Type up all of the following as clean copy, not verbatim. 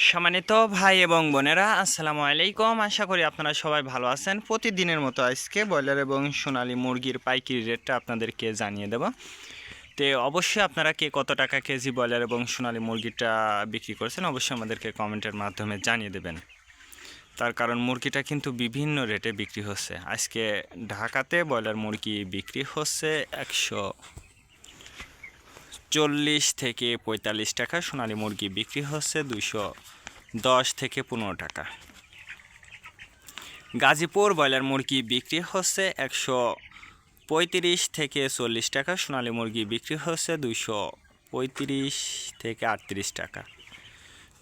সম্মানিত ভাই এবং বোনেরা, আসসালামু আলাইকুম। আশা করি আপনারা সবাই ভালো আছেন। প্রতিদিনের মতো আজকে ব্রয়লার এবং সোনালী মুরগির পাইকারি রেটটা আপনাদেরকে জানিয়ে দেব। তো অবশ্যই আপনারা কে কত টাকা কেজি ব্রয়লার এবং সোনালী মুরগিটা বিক্রি করছেন অবশ্যই আমাদেরকে কমেন্টের মাধ্যমে জানিয়ে দেবেন। তার কারণ মুরগিটা কিন্তু বিভিন্ন রেটে বিক্রি হচ্ছে। আজকে ঢাকাতে ব্রয়লার মুরগি বিক্রি হচ্ছে 140 থেকে 45 টাকা, সোনালী মুরগি বিক্রি হচ্ছে 210 থেকে 15 টাকা। গাজীপুর ব্রয়লার মুরগি বিক্রি হচ্ছে 135 থেকে 40 টাকা, সোনালী মুরগি বিক্রি হচ্ছে 235 থেকে 38 টাকা।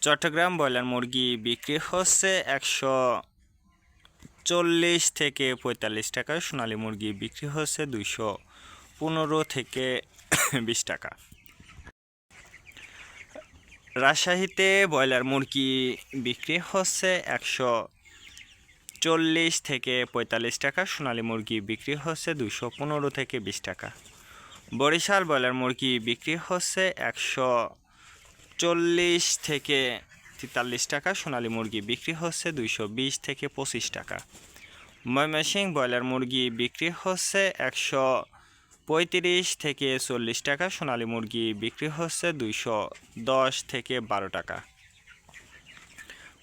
চট্টগ্রাম ব্রয়লার মুরগি বিক্রি হচ্ছে 140 থেকে 45 টাকা, সোনালী মুরগি বিক্রি হচ্ছে 215 থেকে 20 টাকা। রাজশাহীতে ব্রয়লার মুরগি বিক্রি হচ্ছে 140 থেকে 45 টাকা, সোনালী মুরগি বিক্রি হচ্ছে 215 থেকে 20 টাকা। বরিশাল ব্রয়লার মুরগি বিক্রি হচ্ছে 140 থেকে 43 টাকা, সোনালী মুরগি বিক্রি হচ্ছে 220 থেকে 25 টাকা। ময়মনসিংহ ব্রয়লার মুরগি বিক্রি হচ্ছে 135 থেকে 40 টাকা, সোনালী মুরগি বিক্রি হচ্ছে 210 থেকে 12 টাকা।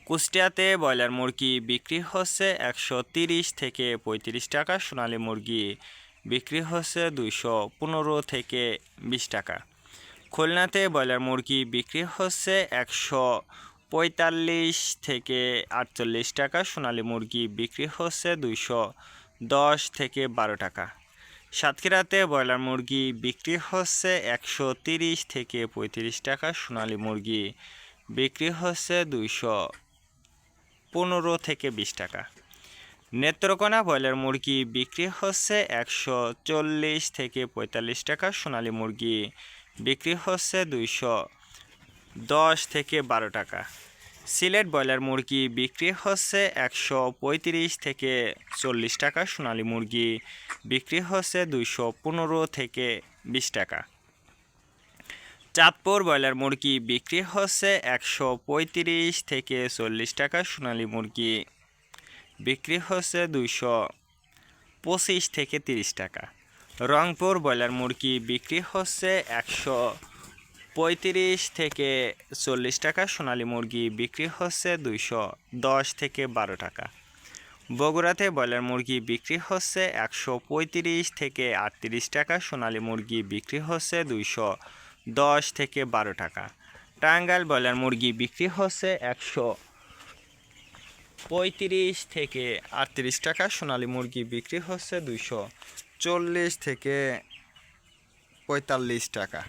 কুষ্টিয়াতে ব্রয়লার মুরগি বিক্রি হচ্ছে 130 থেকে 35 টাকা, সোনালী মুরগি বিক্রি হচ্ছে 215 থেকে 20 টাকা। খুলনাতে ব্রয়লার মুরগি বিক্রি হচ্ছে 145 থেকে 48 টাকা, সোনালী মুরগি বিক্রি হচ্ছে 210 থেকে 12 টাকা। সাতক্ষীরাতে ব্রয়লার মুরগি বিক্রি হচ্ছে 130 থেকে 35 টাকা, সোনালী মুরগি বিক্রি হচ্ছে 215 থেকে 20 টাকা। নেত্রকোনা ব্রয়লার মুরগি বিক্রি হচ্ছে 140 থেকে 45 টাকা, সোনালী মুরগি বিক্রি হচ্ছে 210 থেকে 12 টাকা। সিলেট ব্রয়লার মুরগি বিক্রি হচ্ছে 135 থেকে 40 টাকা, সোনালী মুরগি বিক্রি হচ্ছে 215 থেকে 20 টাকা। চাঁদপুর ব্রয়লার মুরগি বিক্রি হচ্ছে 135 থেকে 40 টাকা, সোনালী মুরগি বিক্রি হচ্ছে 225 থেকে 30 টাকা। রংপুর ব্রয়লার মুরগি বিক্রি হচ্ছে 135 থেকে 40 টাকা, সোনালী মুরগি বিক্রি হচ্ছে 210 থেকে 12 টাকা। বগুড়াতে ব্রয়লার মুরগি বিক্রি হচ্ছে 135 থেকে 38 টাকা, সোনালী মুরগি বিক্রি হচ্ছে 210 থেকে 12 টাকা। টাঙ্গাইল ব্রয়লার মুরগি বিক্রি হচ্ছে 135 থেকে 38 টাকা, সোনালী মুরগি বিক্রি হচ্ছে 240 থেকে 45 টাকা।